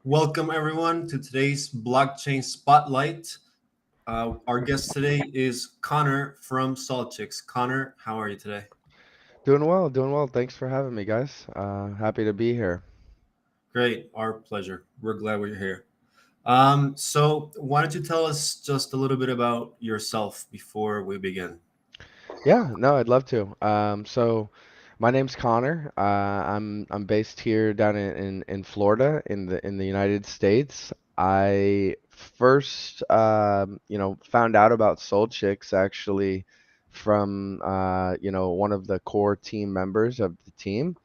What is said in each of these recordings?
Welcome, everyone, to today's Blockchain Spotlight. Our guest today is Connor from SolChicks. Connor, how are you today? Doing well, doing well. Thanks for having me, guys. Happy to be here. Great, our pleasure. We're glad we're here. So, why don't you tell us just a little bit about yourself before we begin? Yeah, no, I'd love to. So my name's Connor. I'm based here down in Florida in the United States. I first found out about Soul Chicks actually from one of the core team members of the team.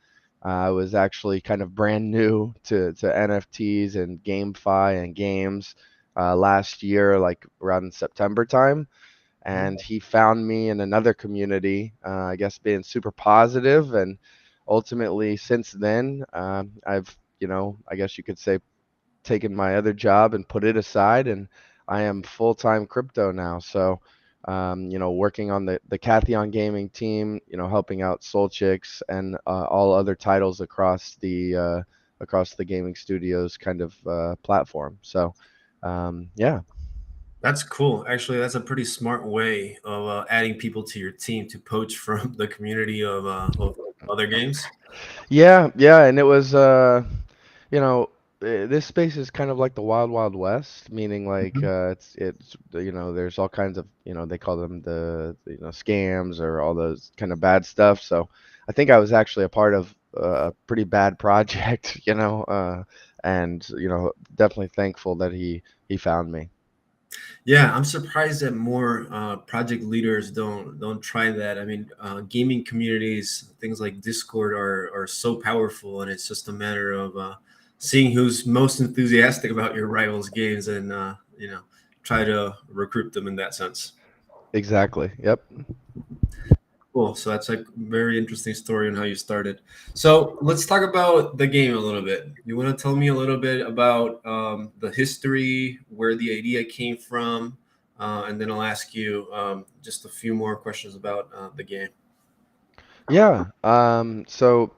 I was actually kind of brand new to NFTs and GameFi and games last year, like around September time, Mhm. and he found me in another community, I guess being super positive, and ultimately since then, I've, I guess you could say, taken my other job and put it aside, and I am full-time crypto now. So, working on the Cathion Gaming team, helping out Soul Chicks and all other titles across the gaming studios kind of platform. So, yeah. That's cool. Actually, that's a pretty smart way of adding people to your team to poach from the community of other games. Yeah, yeah, and it was you know, this space is kind of like the wild wild west, meaning like Mhm. it's there's all kinds of, they call them scams or all those kind of bad stuff. So I think I was actually a part of a pretty bad project, and definitely thankful that he found me. Yeah, I'm surprised that more project leaders don't try that. I mean, gaming communities, things like Discord, are so powerful, and it's just a matter of seeing who's most enthusiastic about your rivals' games, and try to recruit them in that sense. Exactly. Yep. Cool. So that's a very interesting story on how you started. So let's talk about the game a little bit. You want to tell me a little bit about the history, where the idea came from, and then I'll ask you just a few more questions about the game. Yeah. So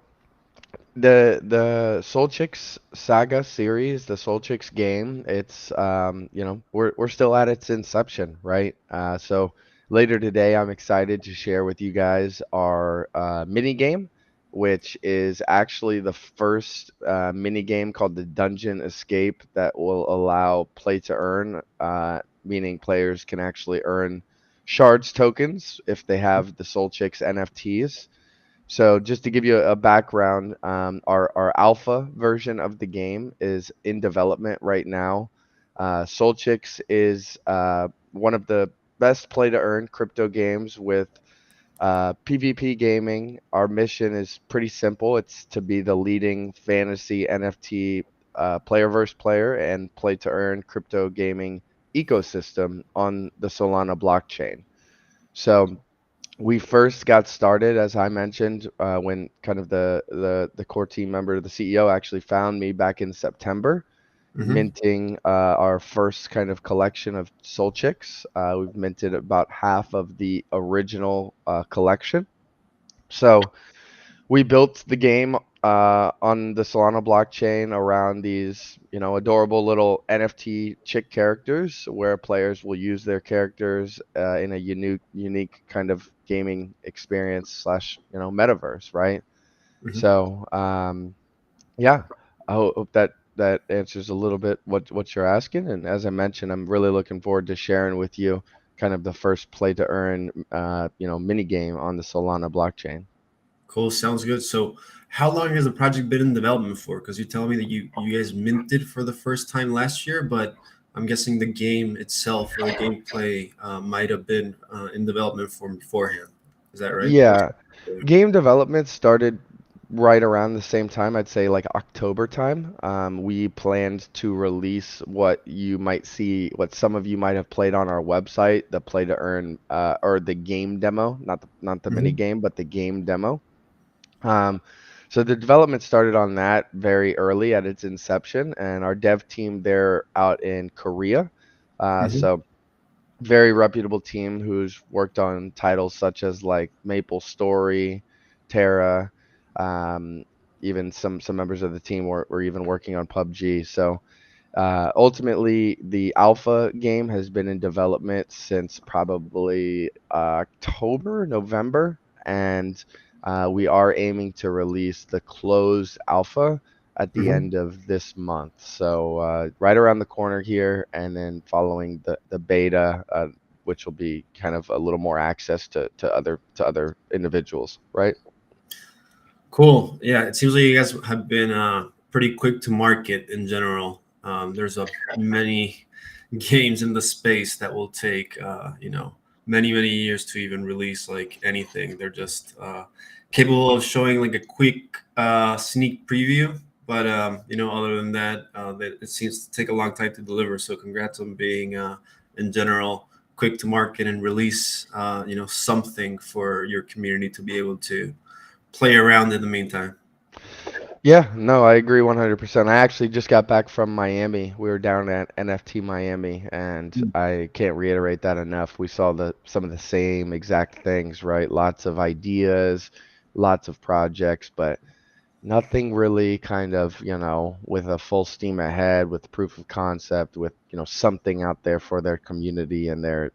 the Soul Chicks Saga series, the Soul Chicks game, it's we're still at its inception, right? So later today, I'm excited to share with you guys our mini game, which is actually the first mini game called the Dungeon Escape that will allow play to earn, meaning players can actually earn shards tokens if they have the Soul Chicks NFTs. So just to give you a background, our alpha version of the game is in development right now. SolChicks is one of the best play to earn crypto games with PvP gaming. Our mission is pretty simple. It's to be the leading fantasy NFT player versus player and play to earn crypto gaming ecosystem on the Solana blockchain. So we first got started, as I mentioned, when kind of the core team member, the CEO, actually found me back in September, Hmm. minting our first kind of collection of Soul Chicks. We've minted about half of the original collection. So we built the game on the Solana blockchain around these, adorable little NFT chick characters, where players will use their characters in a unique kind of gaming experience slash, metaverse, right? Hmm. So, yeah, I hope that that answers a little bit what you're asking. And as I mentioned, I'm really looking forward to sharing with you kind of the first play to earn, mini game on the Solana blockchain. Cool. Sounds good. So, how long has the project been in development for? Because you tell me that you guys minted for the first time last year, but I'm guessing the game itself or the gameplay might have been in development from beforehand. Is that right? Yeah, game development started right around the same time, I'd say like October time. We planned to release what you might see, what some of you might have played on our website, the play to earn, or the game demo, not the mini Hmm. game, but the game demo. Um, so the development started on that very early at its inception, and our dev team there out in Korea. Hmm. So very reputable team who's worked on titles such as like Maple Story, Terra, um, even some members of the team were even working on PUBG. So ultimately, the alpha game has been in development since probably October, November, and we are aiming to release the closed alpha at the Mhm. end of this month. So right around the corner here, and then following the beta, which will be kind of a little more access to other individuals, right? Cool. Yeah, it seems like you guys have been pretty quick to market in general. There's a many games in the space that will take many years to even release like anything. They're just capable of showing like a quick sneak preview, but other than that, it seems to take a long time to deliver. So congrats on being in general quick to market and release something for your community to be able to play around in the meantime. Yeah, no, I agree 100%. I actually just got back from Miami. We were down at NFT Miami, and I can't reiterate that enough. We saw the some of the same exact things, right? Lots of ideas, lots of projects, but nothing really kind of, with a full steam ahead, with proof of concept, with, something out there for their community and their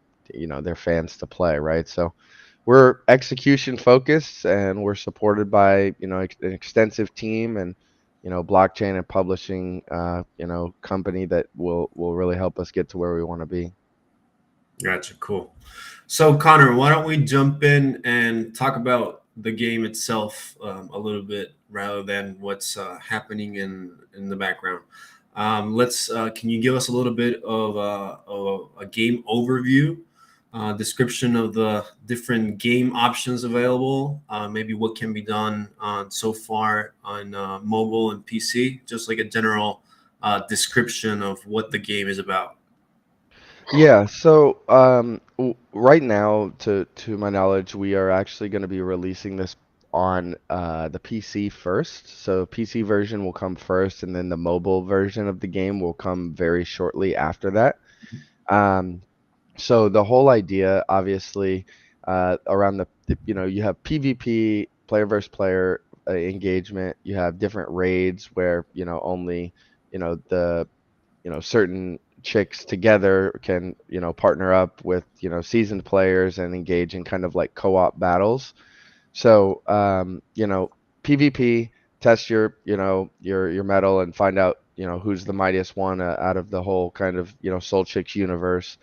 fans to play, right? So we're execution focused and we're supported by, an extensive team and, blockchain and publishing, company that will really help us get to where we want to be. Gotcha. Cool. So, Connor, why don't we jump in and talk about the game itself a little bit rather than what's happening in the background? Let's. Can you give us a little bit of a game overview, description of the different game options available? Maybe what can be done so far on mobile and PC? Just like a general description of what the game is about. Yeah, so right now, to my knowledge, we are actually going to be releasing this on the PC first. So PC version will come first, and then the mobile version of the game will come very shortly after that. Um, so the whole idea, obviously, around you have PvP, player versus player engagement. You have different raids where only the certain chicks together can partner up with seasoned players and engage in kind of like co-op battles. So PvP, test your metal and find out who's the mightiest one out of the whole kind of SolChicks universe.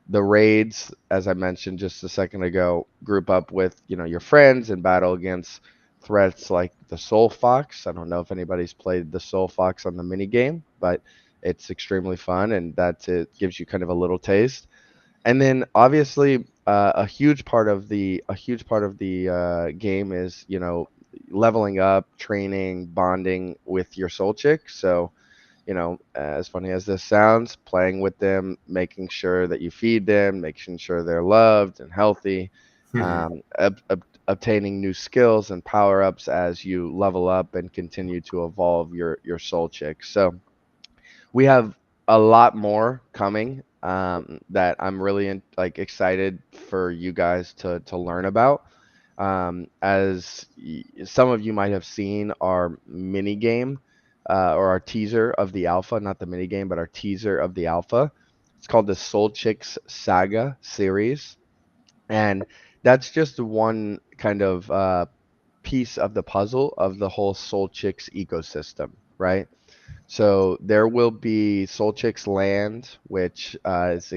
The raids, as I mentioned just a second ago, group up with your friends and battle against threats like the Soul Fox. I don't know if anybody's played the Soul Fox on the mini game, but it's extremely fun, and it gives you kind of a little taste. And then obviously, a huge part of the game is leveling up, training, bonding with your soul chick. So as funny as this sounds, playing with them, making sure that you feed them, making sure they're loved and healthy, obtaining new skills and power ups as you level up and continue to evolve your soul chick. So we have a lot more coming that I'm really like excited for you guys to learn about. As some of you might have seen our mini game or our teaser of the alpha, not the mini game, but our teaser of the alpha. It's called the Soul Chicks Saga series, and that's just one kind of piece of the puzzle of the whole Soul Chicks ecosystem, right? So there will be SolChicks Land, which is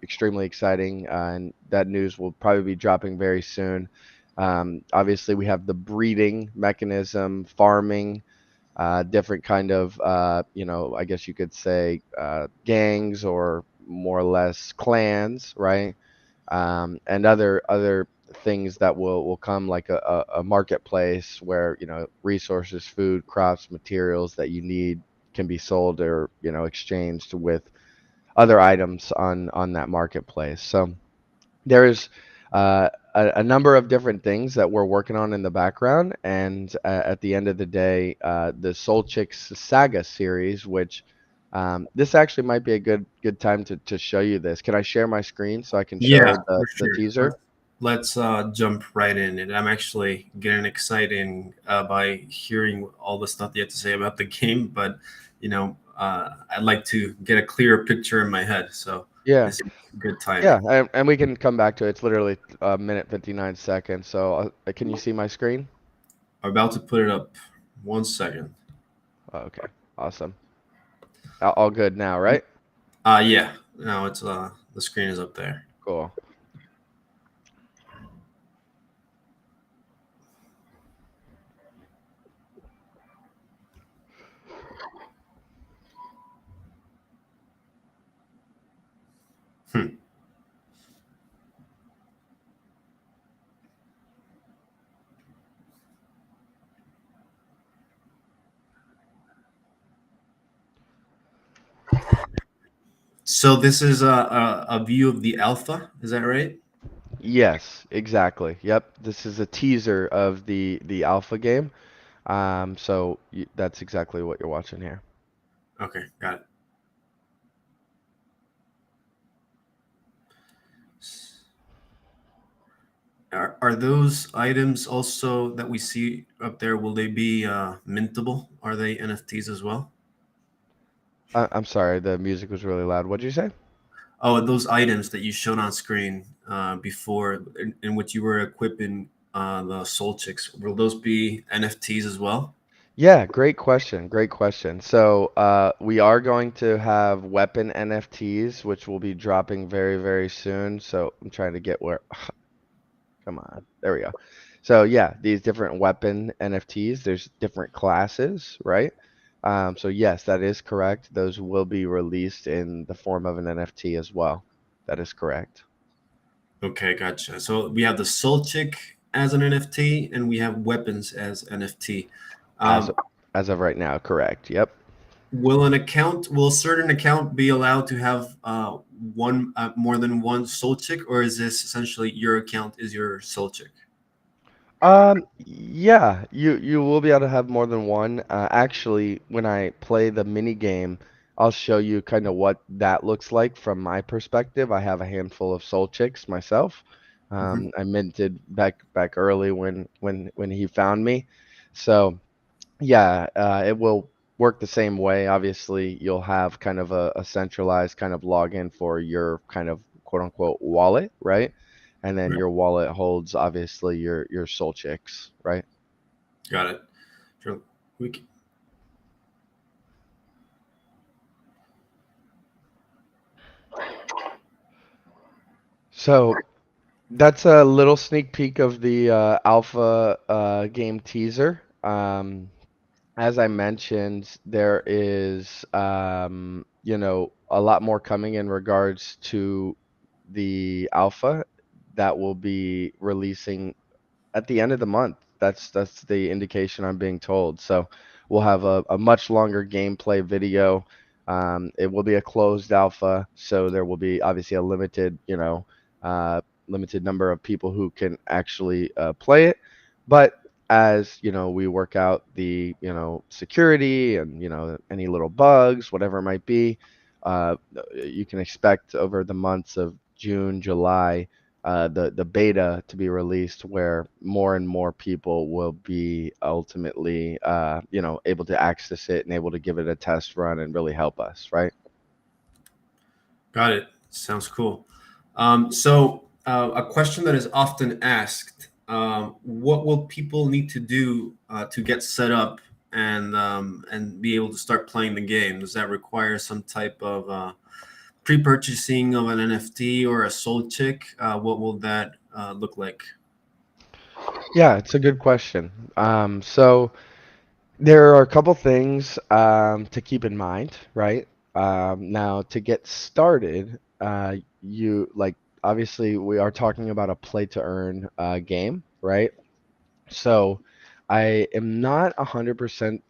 extremely exciting, and that news will probably be dropping very soon. Obviously, we have the breeding mechanism, farming, different kind of, I guess you could say, gangs or more or less clans, right? And other things that will come like a marketplace where resources, food, crops, materials that you need can be sold or exchanged with other items on that marketplace. So there's a number of different things that we're working on in the background, and at the end of the day, the Soul Chicks Saga series, which this actually might be a good time to show you this. Can I share my screen so I can Yeah, show for the sure. Let's teaser? let's jump right in. And I'm actually getting excited by hearing all the stuff you have to say about the game. But I'd like to get a clearer picture in my head. So Yeah. this is good Yeah, timing. and we can come back to it. It's literally a minute 59 seconds. So, can you see my screen? I'm about to put it up. 1 second. Oh, okay. Awesome. All good now, right? Yeah. Now it's the screen is up there. Cool. Hmm. So this is a view of the alpha. Is that right? Yes, exactly. Yep. This is a teaser of the alpha game. So that's exactly what you're watching here. Okay, got it. Are those items also that we see up there? Will they be mintable? Are they NFTs as well? I'm sorry, the music was really loud. What'd you say? Oh, those items that you showed on screen before, in which you were equipping the SolChicks, will those be NFTs as well? Yeah, great question. Great question. So, we are going to have weapon NFTs, which will be dropping very, very soon. So, I'm trying to get where. Come on. There we go. So, yeah, these different weapon NFTs, there's different classes, right? So, yes, that is correct. Those will be released in the form of an NFT as well. That is correct. Okay, gotcha. So we have the SolChick as an NFT, and we have weapons as NFT. As Um, as of right now, correct. Yep. will a certain account be allowed to have one more than one SolChick, or is this essentially your account is your SolChick? Yeah, you will be able to have more than one. Actually, when I play the mini game, I'll show you kind of what that looks like from my perspective. I have a handful of Soul Chicks myself. Hmm. I minted back early when he found me. So yeah, it will work the same way. Obviously, you'll have kind of a centralized kind of login for your kind of quote unquote wallet, right? And then Right. your wallet holds obviously your soul chicks, right? Got it. Sure. We c- So that's a little sneak peek of the alpha game teaser. As I mentioned, there is a lot more coming in regards to the alpha that will be releasing at the end of the month. That's the indication I'm being told. So we'll have a much longer gameplay video. It will be a closed alpha, so there will be obviously a limited number of people who can actually play it. But as we work out the security and any little bugs, whatever it might be, you can expect over the months of June, July, the beta to be released, where more and more people will be ultimately able to access it and able to give it a test run and really help us, right? Got it. Sounds cool. A question that is often asked: what will people need to do to get set up and be able to start playing the game? Does that require some type of pre-purchasing of an NFT or a soul chick? What will that look like? Yeah, it's a good question. So there are a couple things to keep in mind, right? Now, to get started, you like obviously we are talking about a play to earn game, right? So I am not 100%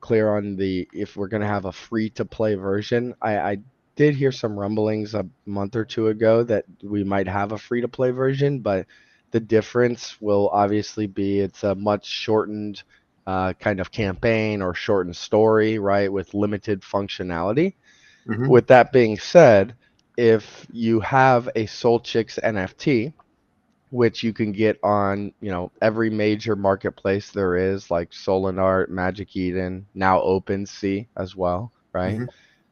clear on the if we're gonna have a free to play version. I did hear some rumblings a month or two ago that we might have a free to play version, but the difference will obviously be it's a much shortened kind of campaign or shortened story, right, with limited functionality. Hmm. With that being said, if you have a SolChicks NFT, which you can get on, every major marketplace there is, like Solanart, Magic Eden, now OpenSea as well, right?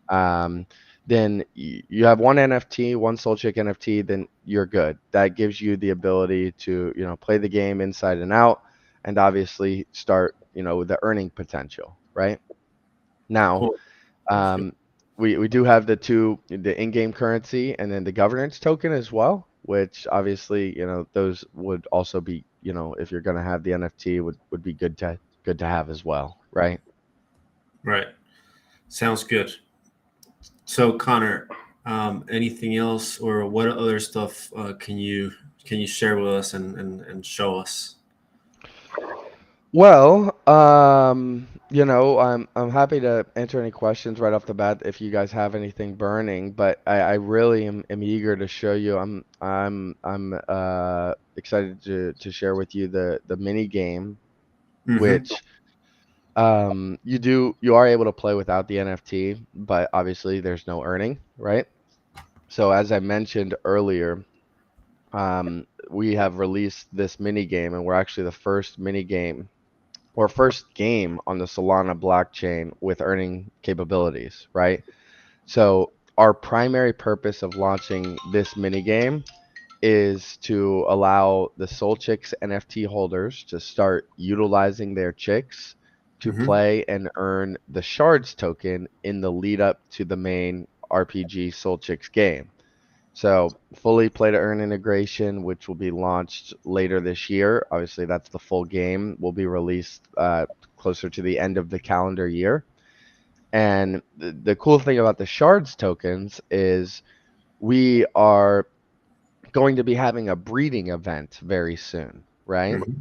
Hmm. Um, then you have one NFT, one SolChick NFT, then you're good. That gives you the ability to, play the game inside and out, and obviously start, the earning potential, right? Now, Cool. Sounds good. um, we do have the in-game currency and then the governance token as well, which obviously, those would also be, if you're gonna have the NFT, would be good to have as well, right? Right. Sounds good. So Connor, anything else or what other stuff can you share with us and show us? Well, I'm happy to answer any questions right off the bat if you guys have anything burning, but I really am eager to show you. I'm excited to share with you the mini game, Hmm. which you are able to play without the NFT, but obviously there's no earning, right? So as I mentioned earlier, we have released this mini game, and we're actually the first mini game or first game on the Solana blockchain with earning capabilities, right? So our primary purpose of launching this mini game is to allow the SolChicks NFT holders to start utilizing their chicks to Hmm. play and earn the shards token in the lead up to the main RPG SolChicks game. So, fully play to earn integration, which will be launched later this year. Obviously, that's the full game, will be released closer to the end of the calendar year. And the cool thing about the shards tokens is we are going to be having a breeding event very soon, right? Hmm.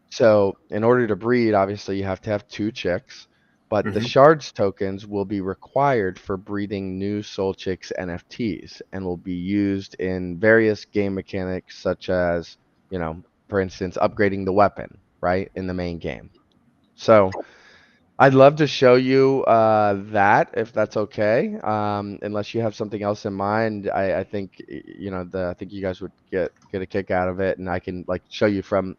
So, in order to breed, obviously, you have to have two chicks, but the Hmm. shards tokens will be required for breeding new Soul Chicks NFTs and will be used in various game mechanics, such as, for instance, upgrading the weapon, right, in the main game. So, I'd love to show you that if that's okay. Unless you have something else in mind, I think I think you guys would get a kick out of it, and I can like show you from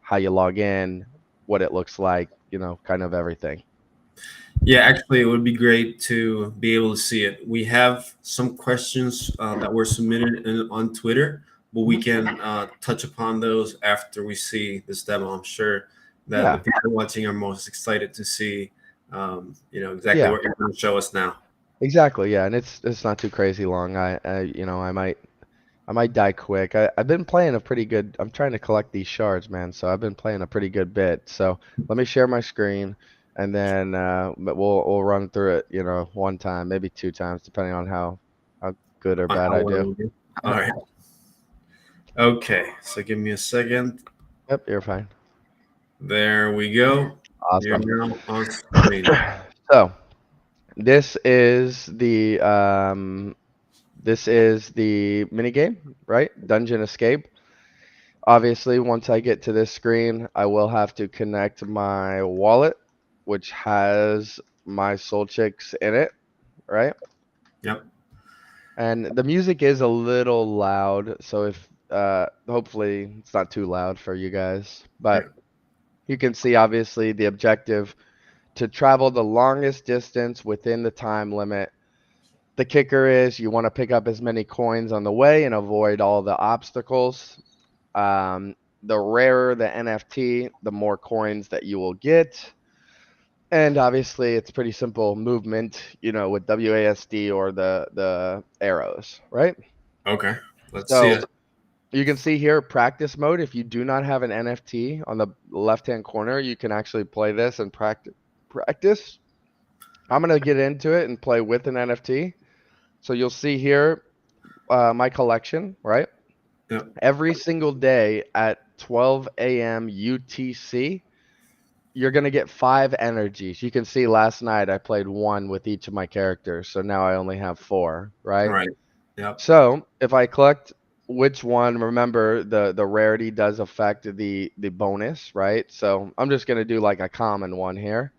how you log in, what it looks like, kind of everything. Yeah, actually, it would be great to be able to see it. We have some questions that were submitted on Twitter, but we Mhm. can touch upon those after we see this demo. I'm sure that the Yeah, people watching are most excited to see, exactly yeah, what you're going to show us now. exactly. Yeah, and it's not too crazy long. I might die quick. I've been playing a pretty good. I'm trying to collect these shards, man. So I've been playing a pretty good bit. So let me share my screen, and then but we'll run through it. One time, maybe two times, depending on how good or On bad how I well it do. will be. All right. Okay. So give me a second. Yep, you're fine. There we go. You're Awesome. now on screen. So this is the mini game, right? Dungeon Escape. Obviously, once I get to this screen, I will have to connect my wallet, which has my Soul Chicks in it, right? Yep. And the music is a little loud, so if hopefully it's not too loud for you guys. Yeah. But you can see obviously the objective to travel the longest distance within the time limit. The kicker is you want to pick up as many coins on the way and avoid all the obstacles. Um, the rarer the NFT, the more coins that you will get. And obviously, it's pretty simple movement, with WASD or the arrows, right? Okay. Let's see So it. you can see here practice mode. If you do not have an NFT on the left-hand corner, you can actually play this and practice. I'm gonna get into it and play with an NFT. So you'll see here my collection, right? Yep. Every single day at 12 a.m. UTC, you're gonna get 5 energies. You can see last night I played one with each of my characters, so now I only have four, All right? right. Yep. So if I collect which one, remember the rarity does affect the bonus, right? So I'm just gonna do like a common one here,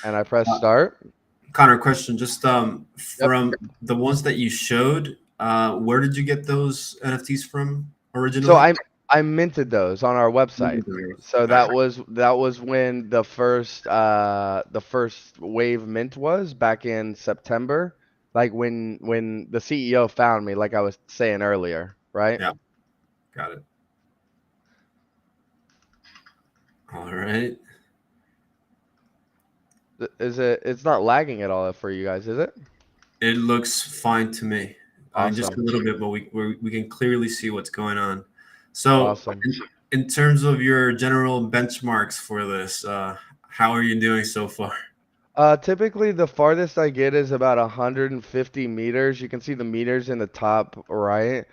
and I press Uh, start. Connor, question. Just Yep. from the ones that you showed, where did you get those NFTs from So originally? I minted those on our website. So Got that was when the first wave mint was back in September, like when the CEO found me, like I was saying earlier, right? Yeah, got it. All right. Is it? It's not lagging at all for you guys, is it? It looks fine to me. Just a Awesome, little bit, but we can clearly see what's going on. So, awesome. in terms of your general benchmarks for this, how are you doing so far? Typically the farthest I get is about 150 meters. You can see the meters in the top right.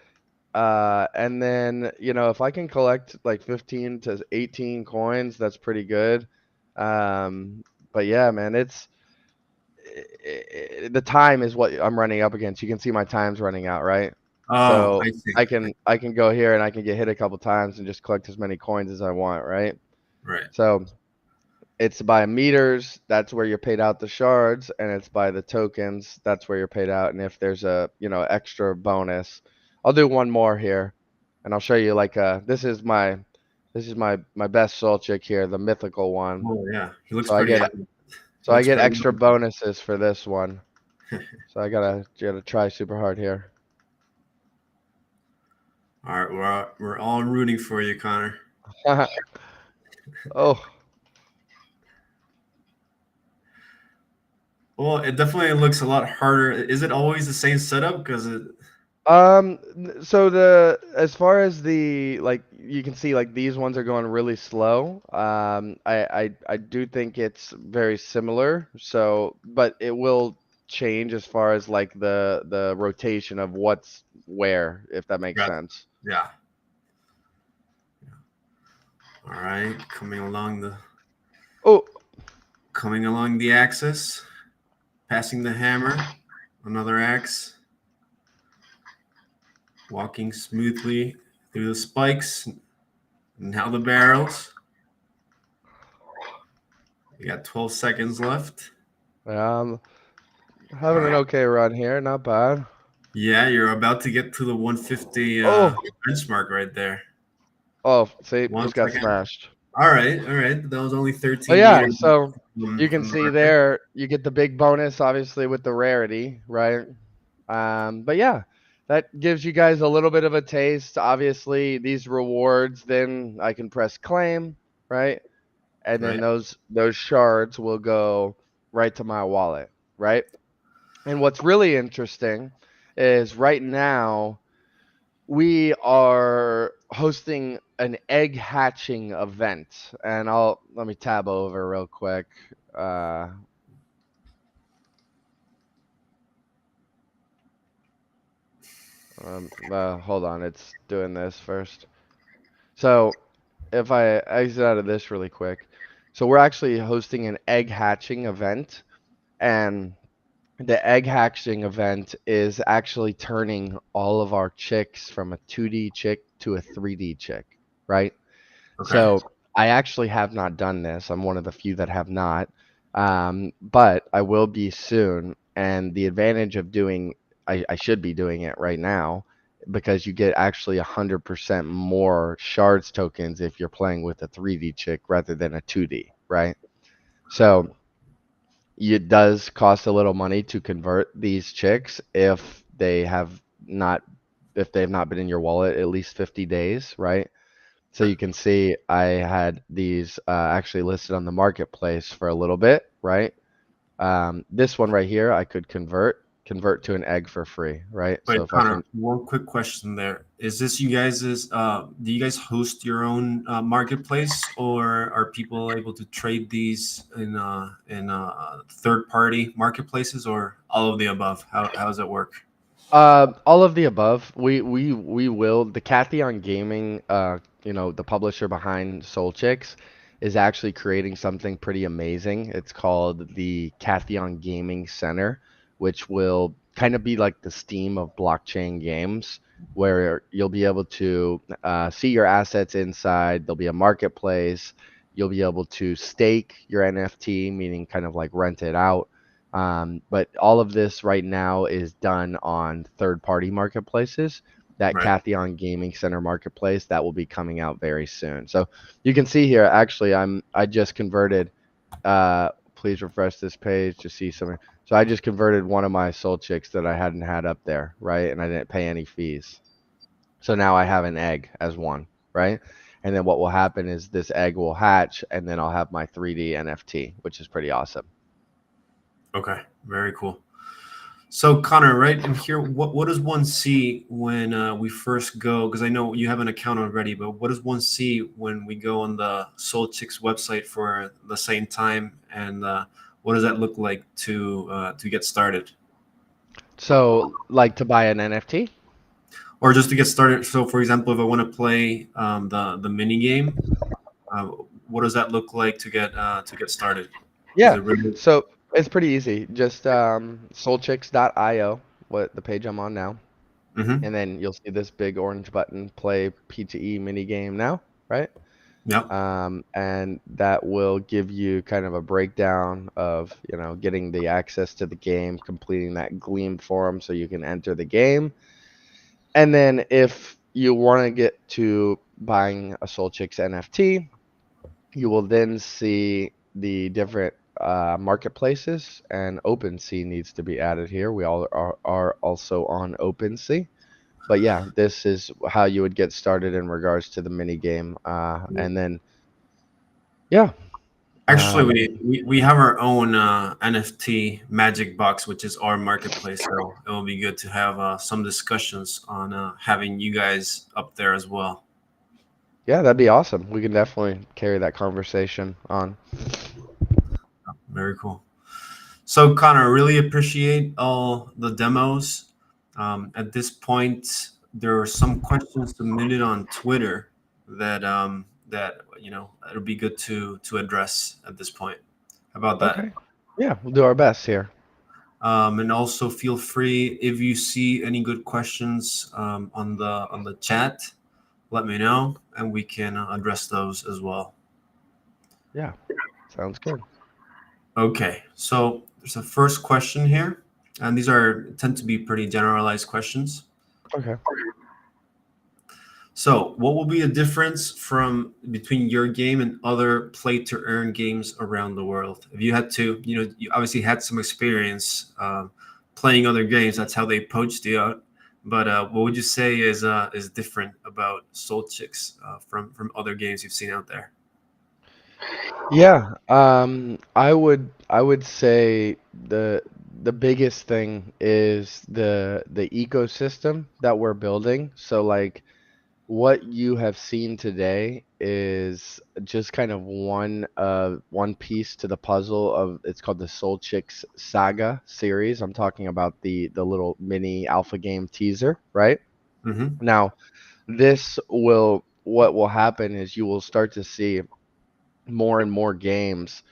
And then, if I can collect like 15 to 18 coins, that's pretty good. But yeah, man, the time is what I'm running up against. You can see my time's running out, right? Oh, So I see. I can go here and I can get hit a couple times and just collect as many coins as I want, right? Right. So it's by meters, that's where you're paid out the shards, and it's by the tokens, that's where you're paid out. And if there's a, extra bonus, I'll do one more here, and I'll show you like this is my best soul chick here, the mythical one. Oh yeah, he looks So I pretty. get He so I looks get pretty. extra bonuses for this one. So I gotta try super hard here. All right, we're all rooting for you, Connor. Oh, Well, it definitely looks a lot harder. Is it always the same setup? Because it So the as far as the like you can see like these ones are going really slow. I do think it's very similar. So, but it will change as far as like the rotation of what's where, if that makes got sense. yeah. All right, Oh, coming along the axis, passing the hammer, another axe, walking smoothly through the spikes. Now the barrels. You got 12 seconds left. um, All having an right. okay run here, not bad. Yeah, you're about to get to the 150 Oh, benchmark right there. oh, see, One just got second. smashed. All right, all right. That was only Oh 13 yeah, meters so you can from the see market. there you get the big bonus obviously with the rarity, right? But yeah, that gives you guys a little bit of a taste. Obviously, these rewards, then I can press claim, right? And then Right, those shards will go right to my wallet, right? And what's really interesting is right now we are hosting an egg hatching event, and I'll let me tab over real quick. Uh, Hold on, it's doing this first. So if I exit out of this really quick, so we're actually hosting an egg hatching event, and the egg hatching event is actually turning all of our chicks from a 2D chick to a 3D chick, right? okay. So I actually have not done this. I'm one of the few that have not, but I will be soon. And the advantage of I should be doing it right now because you get actually 100% more shards tokens if you're playing with a 3D chick rather than a 2D, right? So it does cost a little money to convert these chicks not if they've not been in your wallet at least 50 days, right? So you can see I had these actually listed on the marketplace for a little bit, right? This one right here, I could convert to an egg for free, right? Wait, So if I Connor, can, one quick question there. Is this you guys's, do you guys host your own marketplace, or are people able to trade these in third party marketplaces, or all of the above? How does it work? all of the above, we will. The Cathion Gaming, the publisher behind SolChicks, is actually creating something pretty amazing. It's called the Cathion Gaming Center, which will kind of be like the Steam of blockchain games, where you'll be able to see your assets inside. There'll be a marketplace. You'll be able to stake your NFT, meaning kind of like rent it out. But all of this right now is done on third-party marketplaces. That Right. Cathyon Gaming Center marketplace that will be coming out very soon. So you can see here, actually, I just converted. Please refresh this page to see some. So I just converted one of my SolChicks that I hadn't had up there, right? And I didn't pay any fees. So now I have an egg as one, right? And then what will happen is this egg will hatch, and then I'll have my 3D NFT, which is pretty awesome. Okay. Very cool. So Connor, right in here, what does one see when we first go? Because I know you have an account already, but what does one see when we go on the SolChicks website for the same time, and what does that look like to get started, So, like to buy an NFT? or just to get started? So, for example, if I want to play the mini game, uh, what does that look like to get started? Is Yeah. it really? So it's pretty easy. Just soulchicks.io, what the page I'm on now, Mm-hmm. and then you'll see this big orange button, play P2E mini game now, right? Yep. And that will give you kind of a breakdown of, getting the access to the game, completing that Gleam forum so you can enter the game. And then if you want to get to buying a SolChicks NFT, you will then see the different marketplaces, and OpenSea needs to be added here. We all are also on OpenSea. But yeah, this is how you would get started in regards to the mini game. And then, yeah. Actually, Um, we have our own NFT Magic Box, which is our marketplace. So it will be good to have some discussions on having you guys up there as well. yeah, that'd be awesome. We can definitely carry that conversation on. Very cool. So Connor, really appreciate all the demos. At this point, there are some questions submitted on Twitter that it'll be good to address at this point. How about that? Okay. Yeah, we'll do our best here. And also feel free if you see any good questions on the chat, let me know and we can address those as well. Yeah, sounds good. Okay, so there's a first question here, and these are tend to be pretty generalized questions. Okay. So, what will be a difference from between your game and other play to earn games around the world? If you had to, you obviously had some experience playing other games. That's how they poached you out. But what would you say is different about Soul Chicks from other games you've seen out there? Yeah, I would say the biggest thing is the ecosystem that we're building. So like what you have seen today is just kind of one piece to the puzzle of, it's called the Soul Chicks Saga series. I'm talking about the little mini alpha game teaser, right? Mm-hmm. Now, what will happen is you will start to see more and more games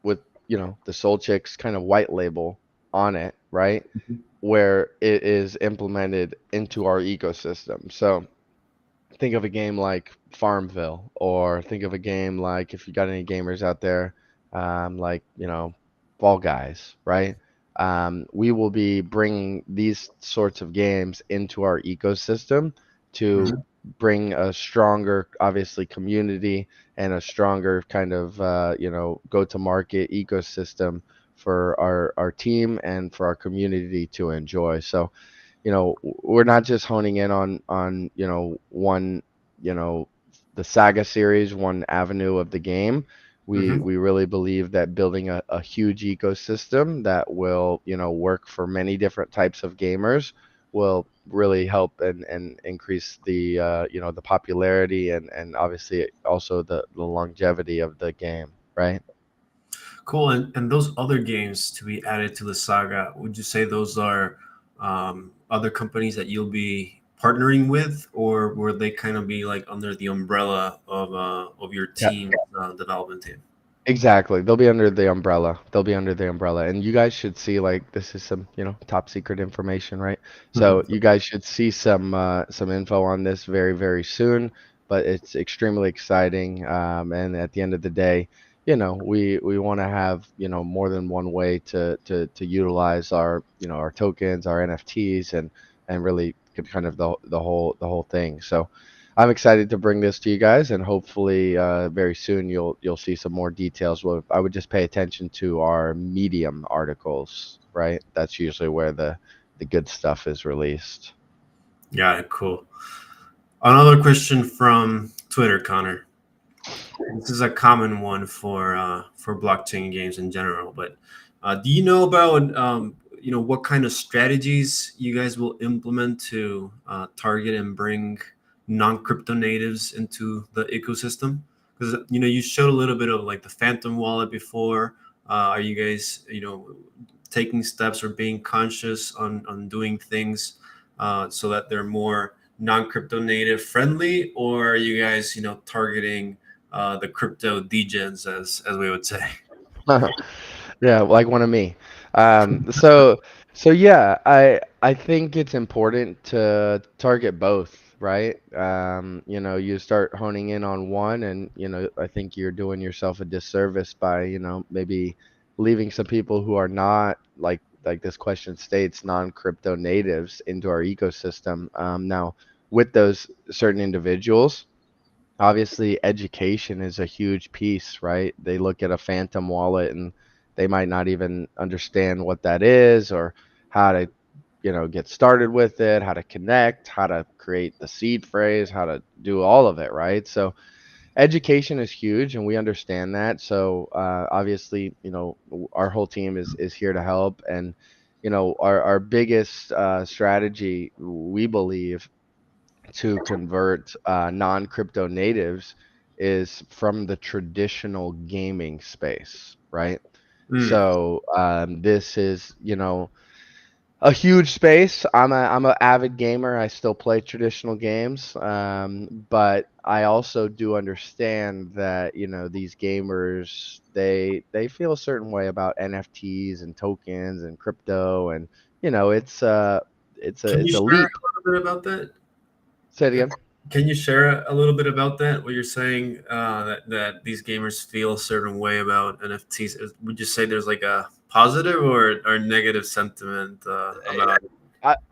with, the Soul Chicks kind of white label on it, right? Where it is implemented into our ecosystem. So think of a game like Farmville, or think of a game like, if you got any gamers out there, like, Fall Guys, right? We will be bringing these sorts of games into our ecosystem to Mm-hmm. bring a stronger, obviously, community and a stronger kind of, go-to-market ecosystem for our team and for our community to enjoy. So, we're not just honing in on one, you know the Saga series, one avenue of the game. we Mm-hmm. we really believe that building a huge ecosystem that will, work for many different types of gamers will really help and increase the popularity and obviously also the longevity of the game, right? Cool. And those other games to be added to the saga, would you say those are other companies that you'll be partnering with, or will they kind of be like under the umbrella of your Yeah. team development team? Exactly. They'll be under the umbrella. They'll be under the umbrella. And you guys should see, like, this is some, top secret information, right? So you guys should see some info on this very, very soon, but it's extremely exciting. And at the end of the day, we want to have, more than one way to utilize our, our tokens, our NFTs, and really kind of the whole thing. So I'm excited to bring this to you guys, and hopefully very soon you'll see some more details. Well, I would just pay attention to our Medium articles, right? That's usually where the good stuff is released. Yeah, cool. Another question from Twitter, Connor. This is a common one for blockchain games in general. But do you know about what kind of strategies you guys will implement to target and bring non-crypto natives into the ecosystem? Because you showed a little bit of like the Phantom wallet before. Are you guys taking steps or being conscious on doing things so that they're more non-crypto native friendly, or are you guys targeting the crypto degens, as we would say? Yeah, like one of me. So yeah, I think it's important to target both, right? You start honing in on one, and I think you're doing yourself a disservice by, maybe leaving some people who are not like this question states, non-crypto natives into our ecosystem. Now, with those certain individuals, obviously education is a huge piece, right? They look at a phantom wallet and they might not even understand what that is, or how to, get started with it, how to connect, how to create the seed phrase, how to do all of it, right? So education is huge, and we understand that. So obviously, our whole team is here to help. And our biggest strategy, we believe, to convert non-crypto natives is from the traditional gaming space, right? Mm. So this is, a huge space. I'm a avid gamer. I still play traditional games, but I also do understand that these gamers, they feel a certain way about NFTs and tokens and crypto, and Can you it's a share leap. a little bit about that? Say it again. Can you share a little bit about that? What you're saying, that these gamers feel a certain way about NFTs. Would you say there's like a positive or negative sentiment about it?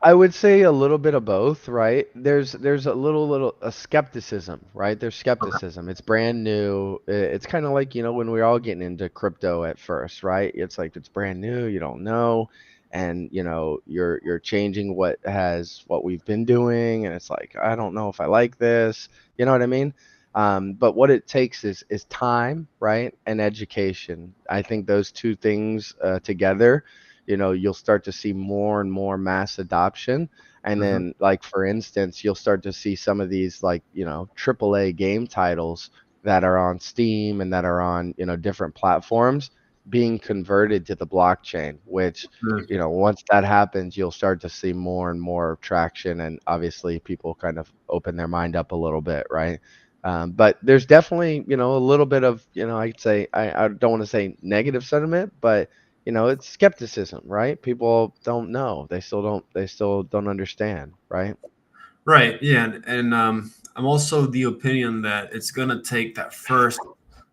I would say a little bit of both, right? There's a little a skepticism, right? There's skepticism. It's brand new. It's kind of like, when we're all getting into crypto at first, right? It's like it's brand new, you don't know, and you're changing what we've been doing, and it's like, I don't know if I like this. You know what I mean? But what it takes is time, right? And education. I think those two things together, you'll start to see more and more mass adoption. And Mhm. then, like, for instance, you'll start to see some of these, like, AAA game titles that are on Steam and that are on, different platforms being converted to the blockchain, which, Mm. once that happens, you'll start to see more and more traction. And obviously, people kind of open their mind up a little bit, right? But there's definitely, a little bit of, I'd say, I don't want to say negative sentiment, but it's skepticism, right? People don't know. They still don't understand, right? Right. Yeah. And I'm also the opinion that it's gonna take that first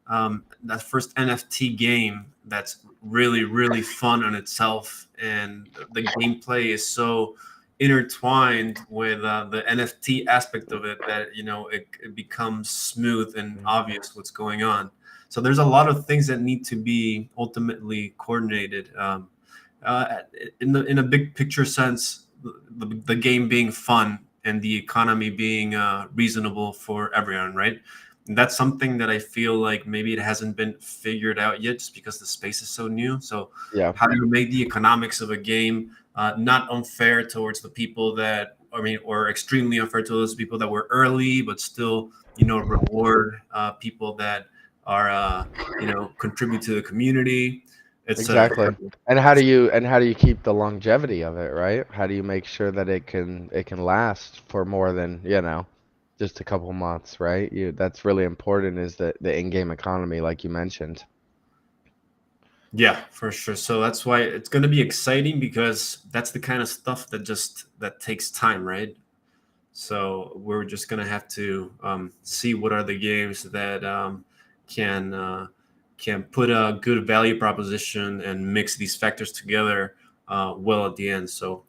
NFT game that's really really fun on itself, and the gameplay is so intertwined with the NFT aspect of it that it becomes smooth and obvious what's going on. So there's a lot of things that need to be ultimately coordinated. Uh, in a big picture sense, the game being fun and the economy being reasonable for everyone, right? And that's something that I feel like maybe it hasn't been figured out yet, just because the space is so new. So, Yeah, how do you make the economics of a game not unfair towards the people that, I mean, or extremely unfair to those people that were early, but still, reward people that are, contribute to the community, etc. exactly. And how do you keep the longevity of it, right? How do you make sure that it can last for more than, just a couple months, right? That's really important, is the in-game economy, like you mentioned. Yeah, for sure. So that's why it's going to be exciting, because that's the kind of stuff that takes time, right? So we're just going to have to see what are the games that can can put a good value proposition and mix these factors together well at the end. So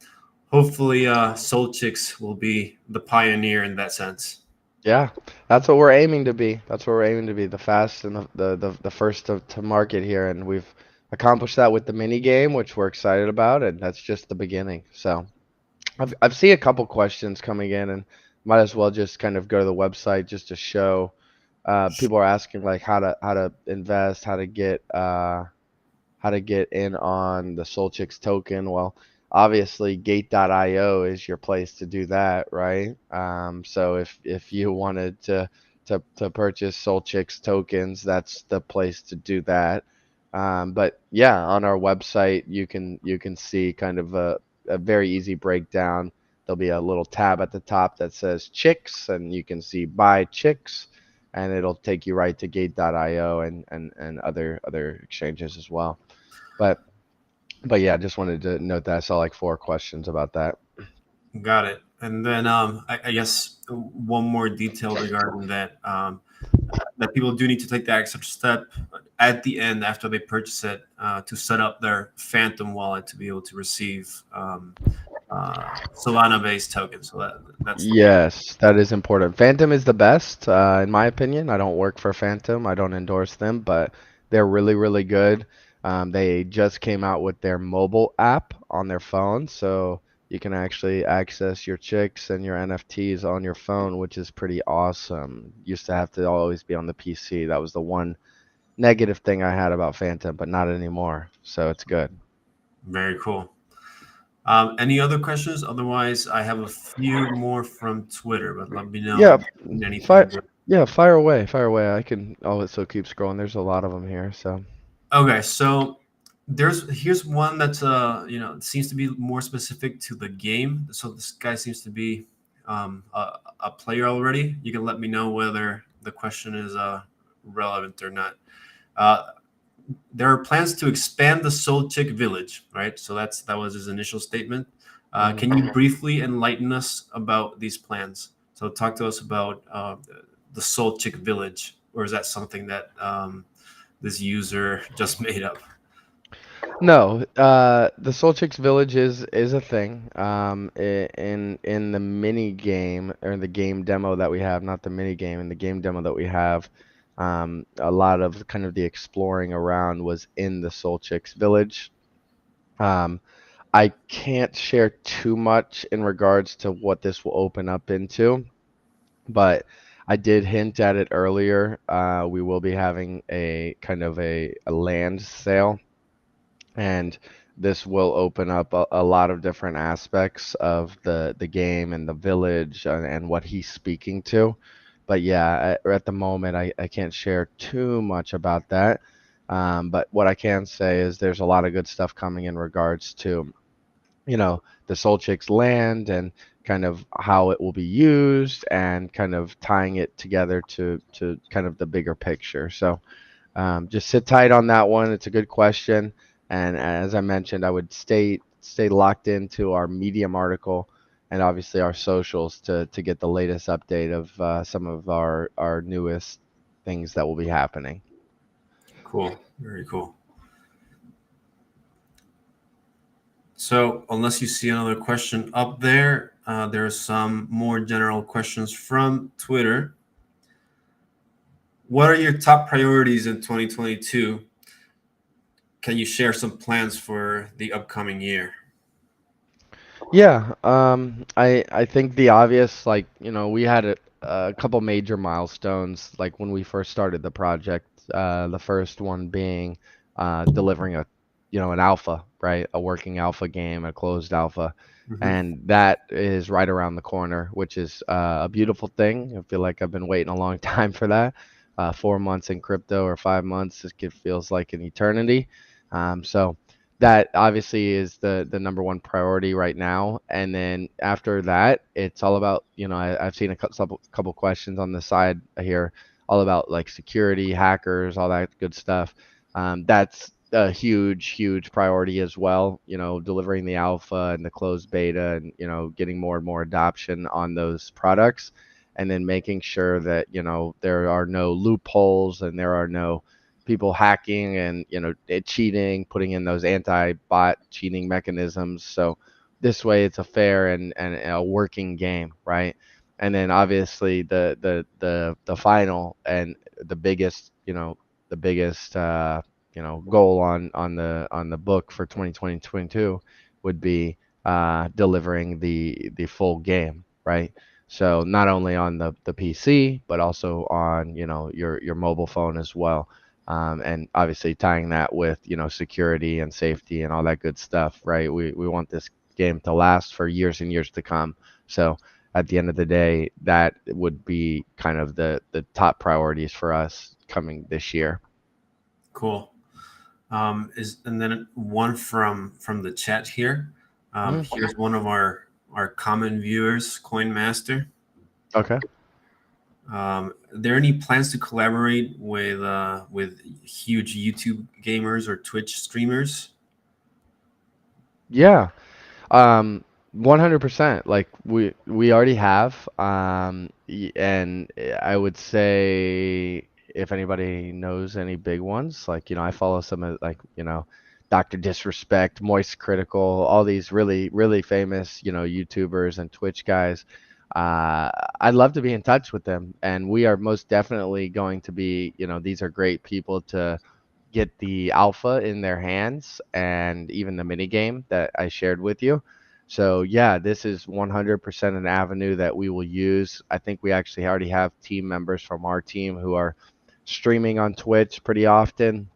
hopefully, SolChicks will be the pioneer in that sense. Yeah, that's what we're aiming to be. That's what we're aiming to be, the fast and the first to market here, and we've accomplished that with the mini game, which we're excited about, and that's just the beginning. So I've seen a couple questions coming in, and might as well just kind of go to the website just to show. People are asking like how to invest, how to get in on the SolChicks token. Well, obviously Gate.io is your place to do that, right? So if you wanted to purchase SolChicks tokens, that's the place to do that. But yeah, on our website you can see kind of a very easy breakdown. There'll be a little tab at the top that says chicks, and you can see buy chicks, and it'll take you right to Gate.io and other exchanges as well. But but yeah, just wanted to note that I saw like four questions about that. Got it. And then I guess one more detail regarding that. That people do need to take the extra step at the end after they purchase it to set up their Phantom wallet to be able to receive Solana-based tokens. So that's the one. Yes, that is important. Phantom is the best, in my opinion. I don't work for Phantom. I don't endorse them, but they're really, really good. They just came out with their mobile app on their phone, so you can actually access your chicks and your NFTs on your phone, which is pretty awesome. Used to have to always be on the PC. That was the one negative thing I had about Phantom, but not anymore. So it's good. Very cool. Any other questions? Otherwise, I have a few more from Twitter, but let me know Yeah, if you need anything fire. good. Yeah, fire away, fire away. I can also keep scrolling. There's a lot of them here. So Okay, so here's one that's seems to be more specific to the game. So this guy seems to be a player already. You can let me know whether the question is relevant or not. Uh, there are plans to expand the Soul Chick Village, right? So that was his initial statement. Can mhm. you briefly enlighten us about these plans? So talk to us about the Soul Chick Village, or is that something that this user just made up? No, the Soul Chicks Village is a thing. In the mini game or the game demo that we have, not the mini game, in the game demo that we have, a lot of kind of the exploring around was in the Soul Chicks Village. Um, I can't share too much in regards to what this will open up into, but I did hint at it earlier. We will be having a kind of a land sale, and this will open up a lot of different aspects of the game and the village and what he's speaking to. But yeah, at the moment, I can't share too much about that. But what I can say is there's a lot of good stuff coming in regards to, the Soul Chicks land and kind of how it will be used and kind of tying it together to kind of the bigger picture. So just sit tight on that one. It's a good question, and as I mentioned, I would stay locked into our Medium article and obviously our socials to get the latest update of some of our newest things that will be happening. Cool, very cool. So, unless you see another question up there, there are some more general questions from Twitter. What are your top priorities in 2022? Can you share some plans for the upcoming year? Yeah, I think the obvious, like, we had a couple major milestones, like when we first started the project. The first one being delivering an alpha, right? A working alpha game, a closed alpha, Hmm. and that is right around the corner, which is a beautiful thing. I feel like I've been waiting a long time for that. 4 months in crypto or 5 months, feels like an eternity. So that obviously is the number one priority right now. And then after that, it's all about, I've seen a couple questions on the side here, all about like security, hackers, all that good stuff. That's a huge priority as well, delivering the alpha and the closed beta and, getting more and more adoption on those products. And then making sure that, there are no loopholes and there are no people hacking and cheating, putting in those anti-bot cheating mechanisms. So this way, it's a fair and a working game, right? And then obviously the final and the biggest the biggest goal on the book for 2022 would be delivering the full game, right? So not only on the PC, but also on your mobile phone as well, and obviously tying that with security and safety and all that good stuff, right? We want this game to last for years and years to come. So at the end of the day, that would be kind of the top priorities for us coming this year. Cool. Is and then one from the chat here. Mm, Here's one of our common viewers, Coin Master. okay. Are there any plans to collaborate with huge YouTube gamers or Twitch streamers? Yeah. 100%. Like we already have, and I would say if anybody knows any big ones, like I follow some of like Dr. Disrespect, Moist Critical, all these really famous YouTubers and Twitch guys. I'd love to be in touch with them, and we are most definitely going to be. These are great people to get the alpha in their hands and even the mini game that I shared with you. So yeah, this is 100% an avenue that we will use. I think we actually already have team members from our team who are streaming on Twitch pretty often.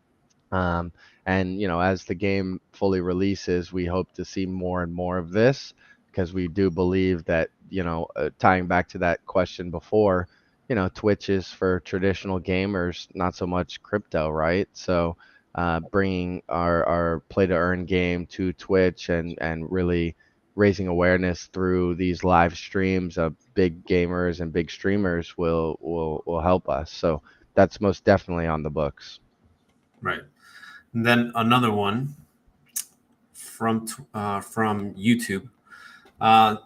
Um, and as the game fully releases, we hope to see more and more of this because we do believe that, tying back to that question before, Twitch is for traditional gamers, not so much crypto, right? So, bringing our play to earn game to Twitch and really raising awareness through these live streams of big gamers and big streamers will help us. So that's most definitely on the books. Right. And then another one from YouTube. Uh,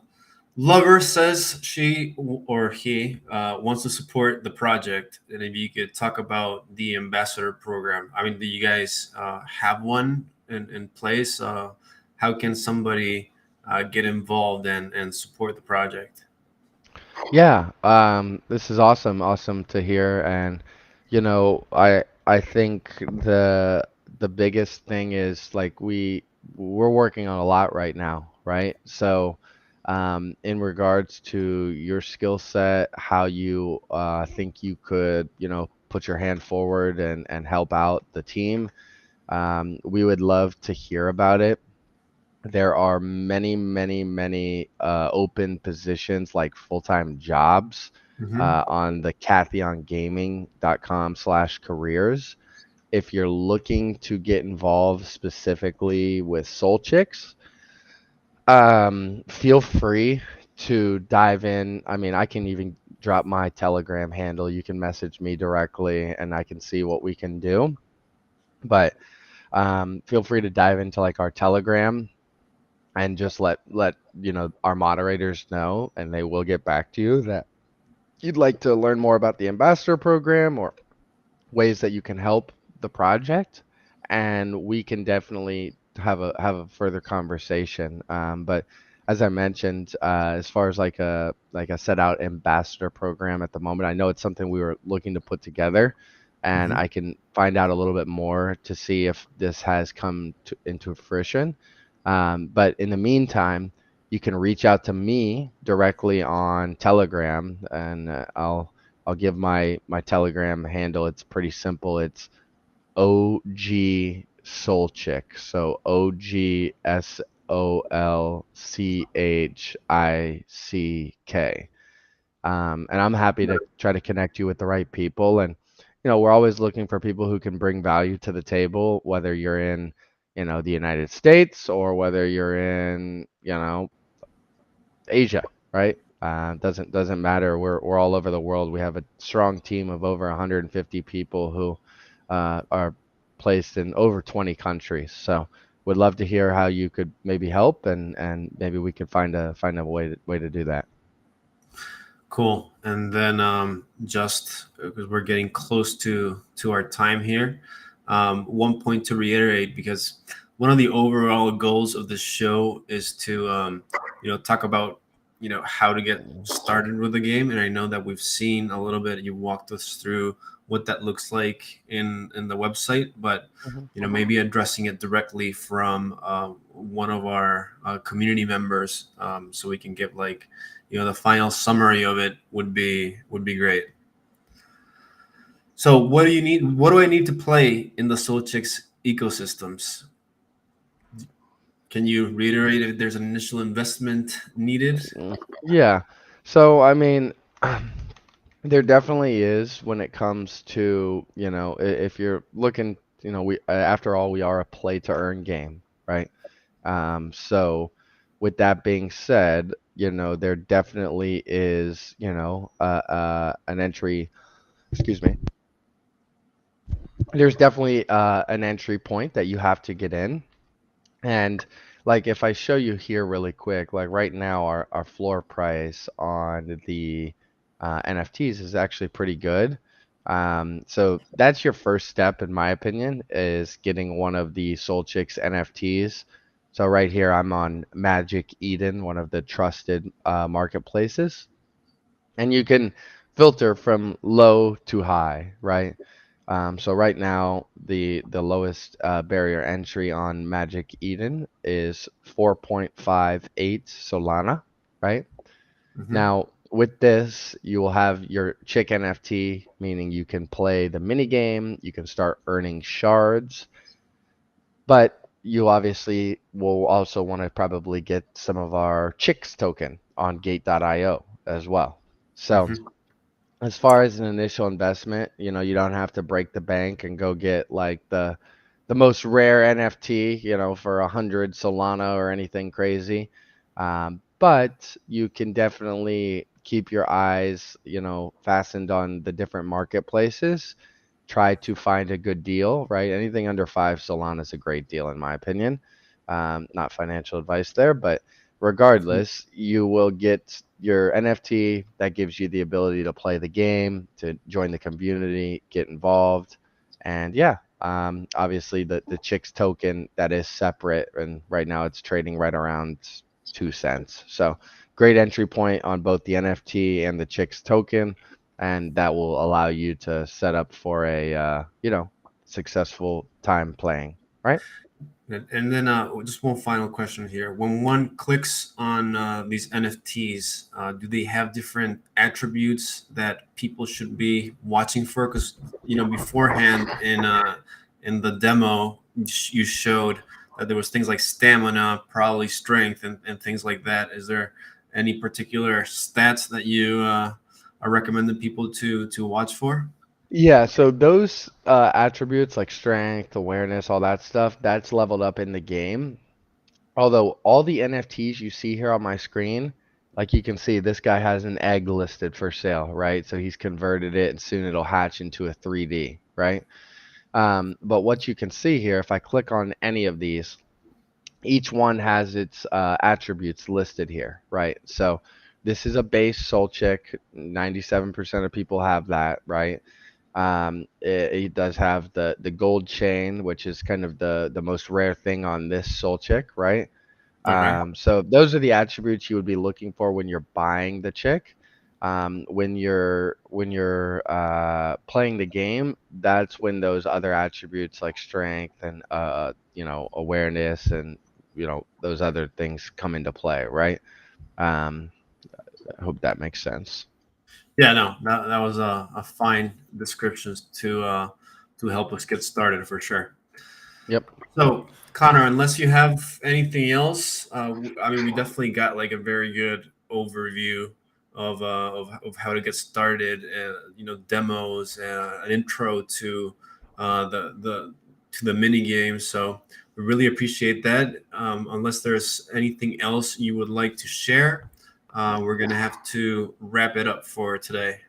Lover says she or he wants to support the project, and if you could talk about the ambassador program. I mean, do you guys have one in place? How can somebody get involved and support the project? Yeah, this is awesome to hear, and I think the biggest thing is like we're working on a lot right now, right? So, in regards to your skill set, how you think you could, put your hand forward and help out the team, we would love to hear about it. There are many open positions like full-time jobs Hmm. on the kathiongaming.com/careers. If you're looking to get involved specifically with SolChicks, feel free to dive in. I mean, I can even drop my Telegram handle. You can message me directly and I can see what we can do. But feel free to dive into like our Telegram and just let our moderators know, and they will get back to you that you'd like to learn more about the ambassador program or ways that you can help the project, and we can definitely have a further conversation. But as I mentioned, as far as like a set out ambassador program at the moment, I know it's something we were looking to put together, and Hmm. I can find out a little bit more to see if this has into fruition. But in the meantime, you can reach out to me directly on Telegram, and I'll give my Telegram handle. It's pretty simple. It's OG Solchick. So OGSolChick. And I'm happy to try to connect you with the right people. And we're always looking for people who can bring value to the table, whether you're in the United States or whether you're in Asia, right? Doesn't matter. We're all over the world. We have a strong team of over 150 people who are placed in over 20 countries. So would love to hear how you could maybe help, and maybe we could find a way to do that. Cool. And then just because we're getting close to our time here, one point to reiterate, because one of the overall goals of the show is to talk about how to get started with the game. And I know that we've seen a little bit. You walked us through what that looks like in the website, but Mhm. maybe addressing it directly from one of our community members, so we can give like the final summary of it would be great. So what do you need? What do I need to play in the SolChicks ecosystems? Can you reiterate if there's an initial investment needed? Yeah. So, I mean, there definitely is when it comes to, if you're looking, after all, we are a play to earn game, right? So with that being said, there definitely is, an entry, excuse me. There's definitely an entry point that you have to get in. And like if I show you here really quick, like right now our floor price on the NFTs is actually pretty good. So that's your first step, in my opinion, is getting one of the SolChicks NFTs. So right here I'm on Magic Eden, one of the trusted marketplaces, and you can filter from low to high, right? So right now, the lowest barrier entry on Magic Eden is 4.58 Solana, right? Hmm. Now, with this, you will have your Chick NFT, meaning you can play the mini game, you can start earning shards, but you obviously will also want to probably get some of our Chicks token on Gate.io as well. So Hmm. as far as an initial investment, you don't have to break the bank and go get like the most rare NFT, for 100 Solana or anything crazy. But you can definitely keep your eyes, fastened on the different marketplaces. Try to find a good deal, right? Anything under 5 Solana is a great deal, in my opinion. Not financial advice there, but regardless, you will get your NFT that gives you the ability to play the game, to join the community, get involved, and yeah, obviously the Chicks token that is separate, and right now it's trading right around 2 cents. So great entry point on both the NFT and the Chicks token, and that will allow you to set up for a successful time playing, right? And then just one final question here. When one clicks on these NFTs, do they have different attributes that people should be watching for? Because beforehand in the demo you showed that there was things like stamina, probably strength, and things like that. Is there any particular stats that you are recommending people to watch for? Yeah, so those attributes like strength, awareness, all that stuff, that's leveled up in the game. Although all the NFTs you see here on my screen, like you can see, this guy has an egg listed for sale, right? So he's converted it and soon it'll hatch into a 3D, right? But what you can see here, if I click on any of these, each one has its attributes listed here, right? So this is a base soul check. 97% of people have that, right? It does have the gold chain, which is kind of the most rare thing on this soul check, right? Okay. So those are the attributes you would be looking for when you're buying the chick. When you're playing the game, that's when those other attributes like strength and awareness and those other things come into play, right? Um, I hope that makes sense. Yeah, no, that was a fine description to help us get started for sure. Yep. So, Connor, unless you have anything else, I mean, we definitely got like a very good overview of how to get started, demos, an intro to the mini games. So, we really appreciate that. Unless there's anything else you would like to share, we're gonna have to wrap it up for today.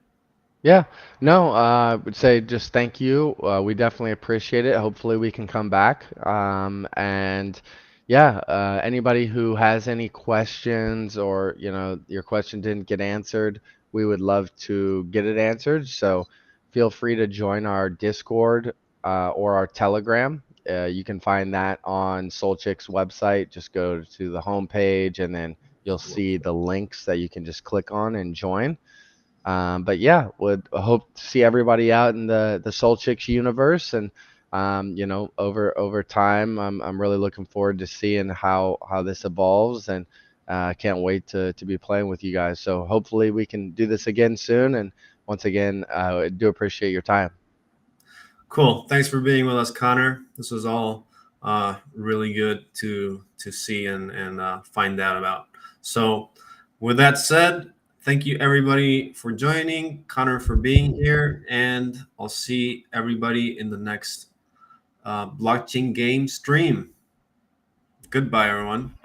Yeah, no, I would say just thank you. We definitely appreciate it. Hopefully, we can come back. And yeah, anybody who has any questions or your question didn't get answered, we would love to get it answered. So feel free to join our Discord or our Telegram. You can find that on SolChicks website. Just go to the homepage and then you'll see the links that you can just click on and join. But yeah, would hope to see everybody out in the SolChicks universe, and over time, I'm really looking forward to seeing how this evolves, and can't wait to be playing with you guys. So hopefully we can do this again soon. And once again, I do appreciate your time. Cool. Thanks for being with us, Connor. This was all really good to see and find out about. So, with that said, thank you everybody for joining, Connor for being here, and I'll see everybody in the next blockchain game stream. Goodbye, everyone.